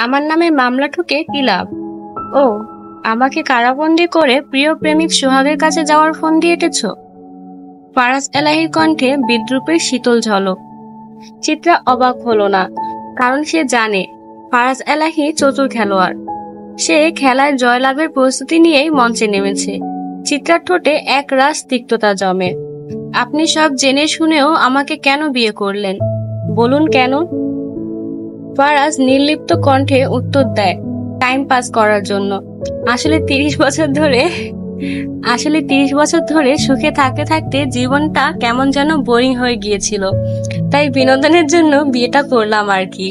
আমার নামে মামলা ঠুকে কি লাভ? ও, আমাকে কারাবন্দি করে প্রিয় প্রেমিক সোহাগের কাছে যাওয়ার ফোন দিয়ে এঁটেছ? ফারাজ এলাহির কণ্ঠে বিদ্রুপের শীতল ঝলক। চিত্রা অবাক হলো না, কারণ সে জানে ফারাজ এলাহি চতুর খেলোয়াড়। সে খেলায় জয়লাভের প্রস্তুতি নিয়েই মঞ্চে নেমেছে। চিত্রার ঠোঁটে এক রাশ তিক্ততা জমে। আপনি সব জেনে শুনেও আমাকে কেন বিয়ে করলেন? বলুন কেন? ফারাজ নির্লিপ্ত কণ্ঠে উত্তর দেয়, টাইম পাস করার জন্য। আসলে 30 বছর ধরে সুখে থাকতে থাকতে জীবনটা কেমন যেন বোরিং হয়ে গিয়েছিল, তাই বিনোদনের জন্য বিয়েটা করলাম আর কি।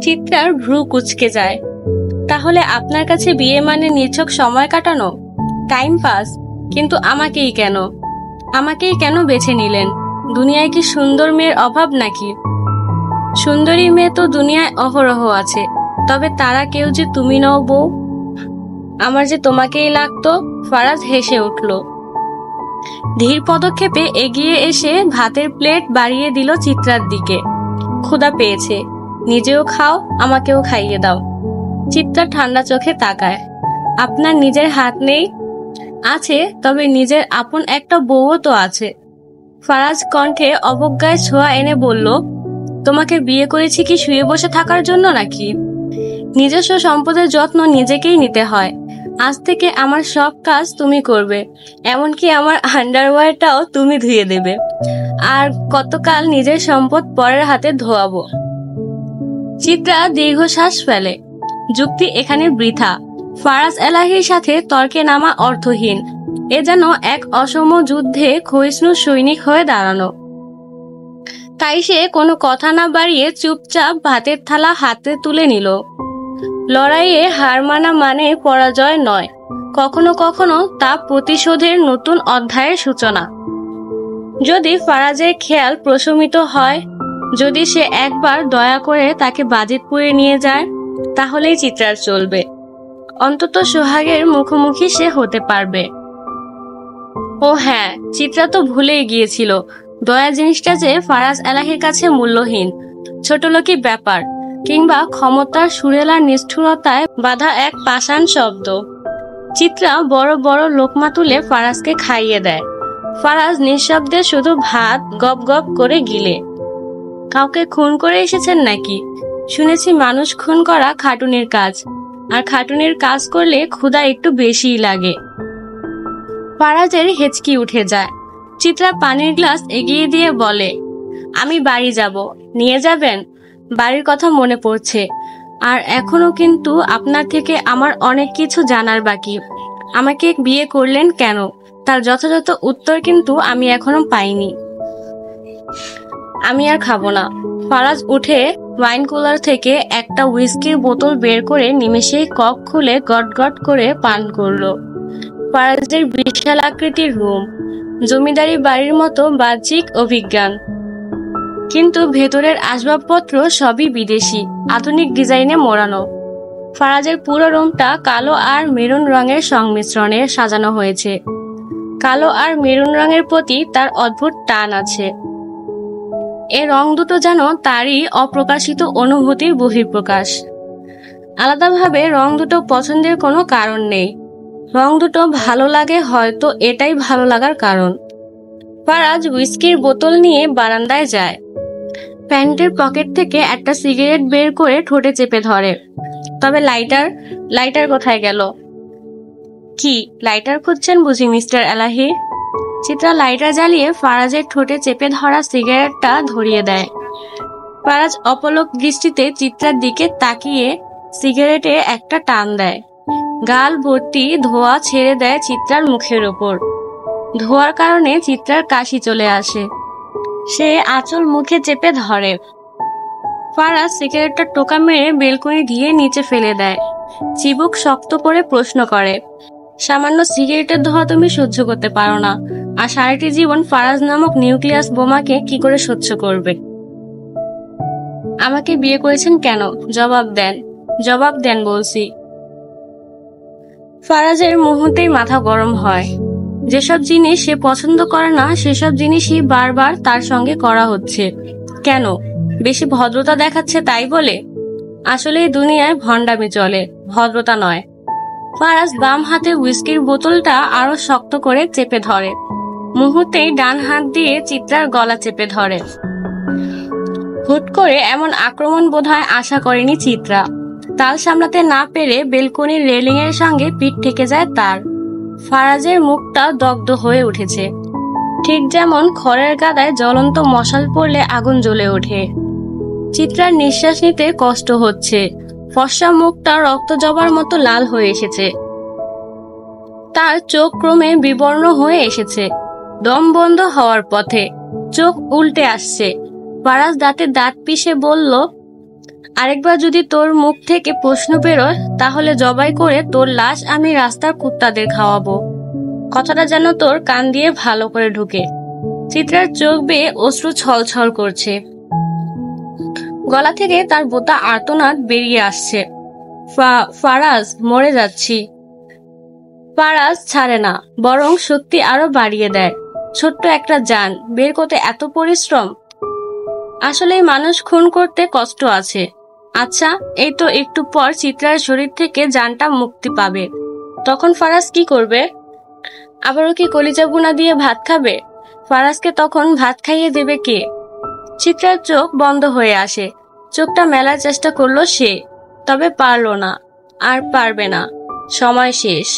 চিত্রার ভ্রু কুঁচকে যায়। তাহলে আপনার কাছে বিয়ে মানে নিছক সময় কাটানো, টাইম পাস? কিন্তু আমাকেই কেন বেছে নিলেন? দুনিয়ায় কি সুন্দর মেয়ের অভাব নাকি? সুন্দরী মেয়ে তো দুনিয়ায় অহরহ আছে, তবে তারা কেউ যে তুমি নও বউ। আমার যে তোমাকেই লাগতো। ফারাজ হেসে উঠল। ধীর পদক্ষেপে এগিয়ে এসে ভাতের প্লেট বাড়িয়ে দিল চিত্রার দিকে। ক্ষুধা পেয়েছে, নিজেও খাও, আমাকেও খাইয়ে দাও। চিত্রা ঠান্ডা চোখে তাকায়। আপনার নিজের হাত নেই? আছে, তবে নিজের আপন একটা বউও তো আছে। ফারাজ কণ্ঠে অবজ্ঞায় ছোঁয়া এনে বলল, তোমাকে বিয়ে করেছি কি শুয়ে বসে থাকার জন্য নাকি? নিজস্ব সম্পদের যত্ন নিজেকেই নিতে হয়। আজ থেকে আমার সব কাজ তুমি করবে, এমনকি আমার আন্ডারওয়্যারটাও তুমি ধুয়ে দেবে। আর কতকাল নিজের সম্পদ পরের হাতে ধোয়াবো? চিত্রা দীর্ঘশ্বাস ফেলে। যুক্তি এখানে বৃথা। ফারাজ এলাহির সাথে তর্কে নামা অর্থহীন। এ যেন এক অসম যুদ্ধে ক্ষয়িষ্ণু সৈনিক হয়ে দাঁড়ানো। তাই সে কোনো কথা না বাড়িয়ে চুপচাপ ভাতের থালা হাতে তুলে নিল। লড়াইয়ে হার মানা মানে পরাজয় নয়, কখনো কখনো তা প্রতিশোধের নতুন অধ্যায়ের সূচনা। যদি ফারাজের খেয়াল প্রশমিত হয়, যদি সে একবার দয়া করে তাকে বাজিতপুরে নিয়ে যায়, তাহলেই চিত্রার চলবে। অন্তত সোহাগের মুখোমুখি সে হতে পারবে। ও হ্যাঁ, চিত্রা তো ভুলেই গিয়েছিল, দয়া জিনিসটা যে ফারাজ এলাহির কাছে মূল্যহীন, ছোটলোকি ব্যাপার, কিংবা ক্ষমতার সুরেলার নিষ্ঠুরতায় বাঁধা এক পাষাণ শব্দ। চিত্রা বড় বড় লোকমা তুলে ফারাজকে খাইয়ে দেয়। ফারাজ নিঃশব্দে শুধু ভাত গপ গপ করে গিলে। কাউকে খুন করে এসেছেন নাকি? শুনেছি মানুষ খুন করা খাটুনির কাজ, আর খাটুনির কাজ করলে ক্ষুধা একটু বেশিই লাগে। ফারাজের হেঁচকি উঠে যায়। চিত্রা পানির গ্লাস এগিয়ে দিয়ে বলে, আমি বাড়ি যাব, নিয়ে যাবেন? বাড়ির কথা মনে পড়ছে, আর এখনো কিন্তু আপনার থেকে আমার অনেক কিছু জানার বাকি। আমাকে বিয়ে করলেন কেন, তার যথাযথ উত্তর কিন্তু আমি এখনো পাইনি। আমি আর খাবো না। ফারাজ উঠে ওয়াইন কুলার থেকে একটা হুইস্কির বোতল বের করে নিমেষেই কক খুলে গট গট করে পান করলো। ফারাজের বিশাল আকৃতির রুম, জমিদারি বাড়ির মতো বাহ্যিক অভিজ্ঞান, কিন্তু ভেতরের আসবাবপত্র সবই বিদেশি, আধুনিক ডিজাইনে মোড়ানো। ফারাজের পুরো রুমটা কালো আর মেরুন রঙের সংমিশ্রণে সাজানো হয়েছে। কালো আর মেরুন রঙের প্রতি তার অদ্ভুত টান আছে। এ রং দুটো যেন তারই অপ্রকাশিত অনুভূতির বহিঃপ্রকাশ। আলাদাভাবে রং দুটো পছন্দের কোনো কারণ নেই। রং দুটো ভালো লাগে, হয়তো এটাই ভালো লাগার কারণ। ফারাজ হুইস্কির বোতল নিয়ে বারান্দায় যায়। প্যান্টের পকেট থেকে একটা সিগারেট বের করে ঠোঁটে চেপে ধরে। তবে লাইটার কোথায় গেল? কি লাইটার খুঁজছেন বুঝি মিস্টার এলাহি? চিত্রা লাইটার জ্বালিয়ে ফারাজের ঠোঁটে চেপে ধরা সিগারেটটা ধরিয়ে দেয়। ফারাজ অপলক দৃষ্টিতে চিত্রার দিকে তাকিয়ে সিগারেটে একটা টান দেয়। গাল ভর্তি ধোঁয়া ছেড়ে দেয় চিত্রার মুখের ওপর। ধোঁয়ার কারণে চিত্রার কাশি চলে আসে। সে আঁচল মুখে চেপে ধরে। ফারাজ সিগারেটটা টোকা মেরে বেলকনি দিয়ে নিচে ফেলে দেয়। চিবুক শক্ত করে প্রশ্ন করে, সামান্য সিগারেটের ধোঁয়া তুমি সহ্য করতে পারো না, আর সারাটি জীবন ফারাজ নামক নিউক্লিয়াস বোমাকে কি করে সহ্য করবে? আমাকে বিয়ে করেছেন কেন? জবাব দেন বলছি। ফারাজের মুহূর্তেই মাথা গরম হয়। যেসব জিনিস সে পছন্দ করে না, সেসব জিনিসই বারবার তার সঙ্গে করা হচ্ছে। কেন? বেশি ভদ্রতা দেখাচ্ছে তাই বলে? আসলে এই দুনিয়ায় ভণ্ডামি চলে, ভদ্রতা নয়। ফারাজ বাম হাতে হুইস্কির বোতলটা আরো শক্ত করে চেপে ধরে। মুহূর্তেই ডান হাত দিয়ে চিত্রার গলা চেপে ধরে। হুট করে এমন আক্রমণ বোধহয় আশা করেনি চিত্রা। তাল সামলাতে না পেরে বেলকনির রেলিং এর সঙ্গে পিঠ ঠেকে যায় তার। ফারাজের মুখটা দগ্ধ হয়ে উঠেছে, ঠিক যেমন খড়ের গাদায় জ্বলন্ত মশাল পড়লে আগুন জ্বলে ওঠে। চিত্রার নিঃশ্বাস নিতে কষ্ট হচ্ছে। ফর্সা মুখটা রক্ত জবার মতো লাল হয়ে এসেছে। তার চোখ ক্রমে বিবর্ণ হয়ে এসেছে, দম বন্ধ হওয়ার পথে, চোখ উল্টে আসছে। ফারাজ দাঁতে দাঁত পিষে বলল, আরেকবার যদি তোর মুখ থেকে প্রশ্ন বেরোয় তাহলে জবাই করে তোর লাশ আমি রাস্তার কুত্তাদের খাওয়াবো। কথাটা যেন তোর কান দিয়ে ভালো করে ঢুকে। চিত্রার চোখ বেয়ে অশ্রু ছলছল করছে। গলা থেকে তার বোতা আর্তনাদ বেরিয়ে আসছে। ফারাজ, মরে যাচ্ছি। ফারাজ ছাড়ে না, বরং শক্তি আরো বাড়িয়ে দেয়। ছোট্ট একটা জান বের করতে এত পরিশ্রম। আসলে মানুষ খুন করতে কষ্ট আছে। আচ্ছা, এই তো একটু পর চিত্রার শরীর থেকে জানটা মুক্তি পাবে, তখন ফারাজ কি করবে? আবারও কি কলিজা বুনা দিয়ে ভাত খাবে? ফারাজকে তখন ভাত খাইয়ে দেবে কে? চিত্রার চোখ বন্ধ হয়ে আসে। চোখটা মেলার চেষ্টা করলো সে, তবে পারল না, আর পারবে না। সময় শেষ।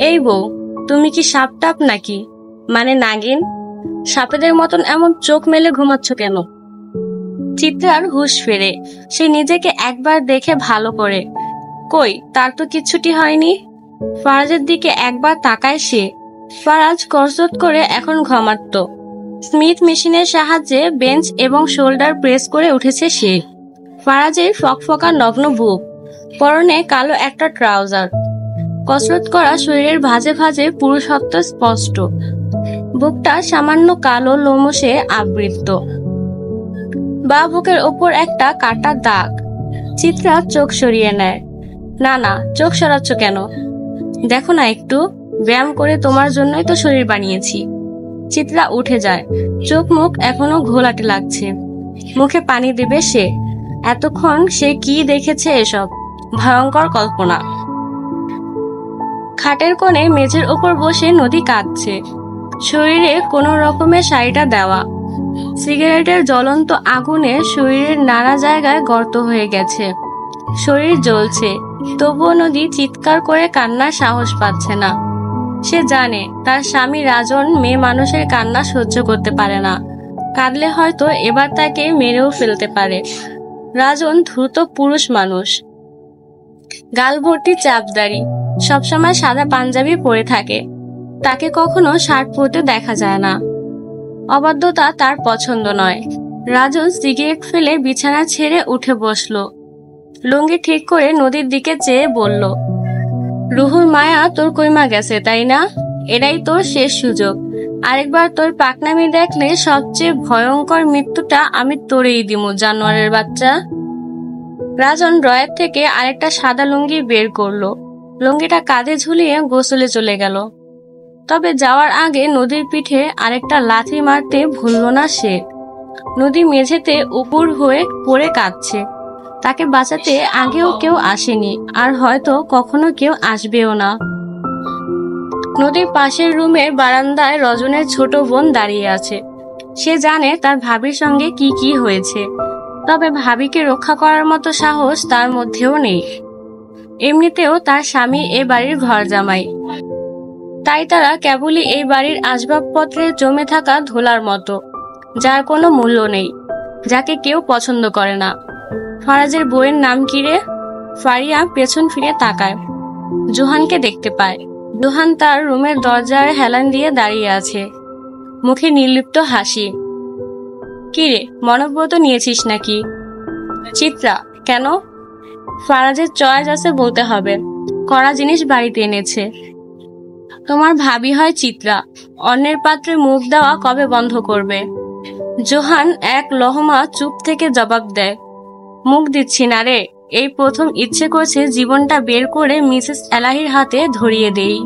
এই বউ, তুমি কি সাপ টাপ নাকি? মানে নাগিন? সাপেদের মতন এমন চোখ মেলে ঘুমাচ্ছ কেন? চিত্রার হুঁশ ফেরে। সে নিজেকে একবার দেখে ভালো করে, কই তার তো কিচ্ছুটি হয়নি। ফারাজের দিকে একবার তাকায় সে। ফারাজ কসরত করে এখন ঘুমাত। স্মিথ মেশিনের সাহায্যে বেঞ্চ এবং শোল্ডার প্রেস করে উঠেছে সে। ফারাজের ফকফকা নগ্ন বুক, পরনে কালো একটা ট্রাউজার। কসরত করা শরীরের ভাঁজে ভাঁজে পুরুষত্ব স্পষ্ট। বুকটা সামান্য কালো লোমশে আবৃত। বা বুকের ওপর একটা কাটা দাগ। চিত্রা চোখ সরিয়ে নেয়। না না, চোখ সরাচ্ছ কেন? দেখো না একটু, ব্যায়াম করে তোমার জন্যই তো শরীর বানিয়েছি। চিত্রা উঠে যায়। চোখ মুখ এখনো ঘোলাটে লাগছে। মুখে পানি দেবে সে। এতক্ষণ সে কি দেখেছে এসব? ভয়ঙ্কর কল্পনা। খাটের কোণে মেঝের ওপর বসে নদী কাঁদছে। শরীরে কোনো রকমের শাড়িটা দেওয়া। সিগারেটের জ্বলন্ত আগুনে শরীরের নানা জায়গায় গর্ত হয়ে গেছে। শরীর জ্বলছে, তবুও নদী চিৎকার করে কান্নার সাহস পাচ্ছে না। সে জানে তার স্বামী রাজন মেয়ে মানুষের কান্না সহ্য করতে পারে না। কাঁদলে হয়তো এবার তাকে মেরেও ফেলতে পারে। রাজন দ্রুত পুরুষ মানুষ, গাল ভর্তি চাপদাড়ি, সবসময় সাদা পাঞ্জাবি পরে থাকে। তাকে কখনো শার্ট পরতে দেখা যায় না। অবাধ্যতা তার পছন্দ নয়। রাজন সিগারেট ফেলে বিছানা ছেড়ে উঠে বসলো। লুঙ্গি ঠিক করে নদীর দিকে চেয়ে বলল, রুহুর মায়া তোর কইমা গেছে তাই না? এটাই তোর শেষ সুযোগ। আরেকবার তোর পাকনামি দেখলে সবচেয়ে ভয়ঙ্কর মৃত্যুটা আমি তোরেই দিমু, জানোয়ারের বাচ্চা। রাজন ড্রয়ার থেকে আরেকটা সাদা লুঙ্গি বের করলো। লুঙ্গিটা কাঁধে ঝুলিয়ে গোসলে চলে গেল। তবে যাওয়ার আগে নদীর পিঠে আরেকটা লাথি মারতে ভুলল না সে। নদী মেঝেতে উপুর হয়ে পড়ে কাঁদছে। তাকে বাঁচাতে আগেও কেউ আসেনি, আর হয়তো কখনো কেউ আসবেও না। নদীর পাশের রুমের বারান্দায় রজনের ছোট বোন দাঁড়িয়ে আছে। সে জানে তার ভাবির সঙ্গে কি কি হয়েছে, তবে ভাবিকে রক্ষা করার মতো সাহস তার মধ্যেও নেই। এমনিতেও তার স্বামী এ বাড়ির ঘর জামাই, তাই তারা কেবলই এই বাড়ির আসবাবপত্রে জমে থাকা ধুলার মতো, যার কোনো মূল্য নেই, যাকে কেউ পছন্দ করে না। ফারাজের বইয়ের নাম কি রে? ফারিয়া পেছন ফিরে তাকায়, জোহানকে দেখতে পায়। জোহান তার রুমের দরজার হেলান দিয়ে দাঁড়িয়ে আছে, মুখে নির্লিপ্ত হাসি। কি রে, মনোব্রত নিয়েছিস নাকি? চিত্রা, কেন? ফারাজের চয়েস আছে বলতে হবে, কড়া জিনিস বাড়িতে এনেছে। তোমার ভাবি হয় চিত্রা, অন্যের পাত্রে মুখ দেওয়া কবে বন্ধ করবে? জোহান এক লহমা চুপ থেকে জবাব দেয়, মুখ দিচ্ছি না রে, এই প্রথম ইচ্ছে করছে জীবনটা বের করে মিসেস এলাহির হাতে ধরিয়ে দেই।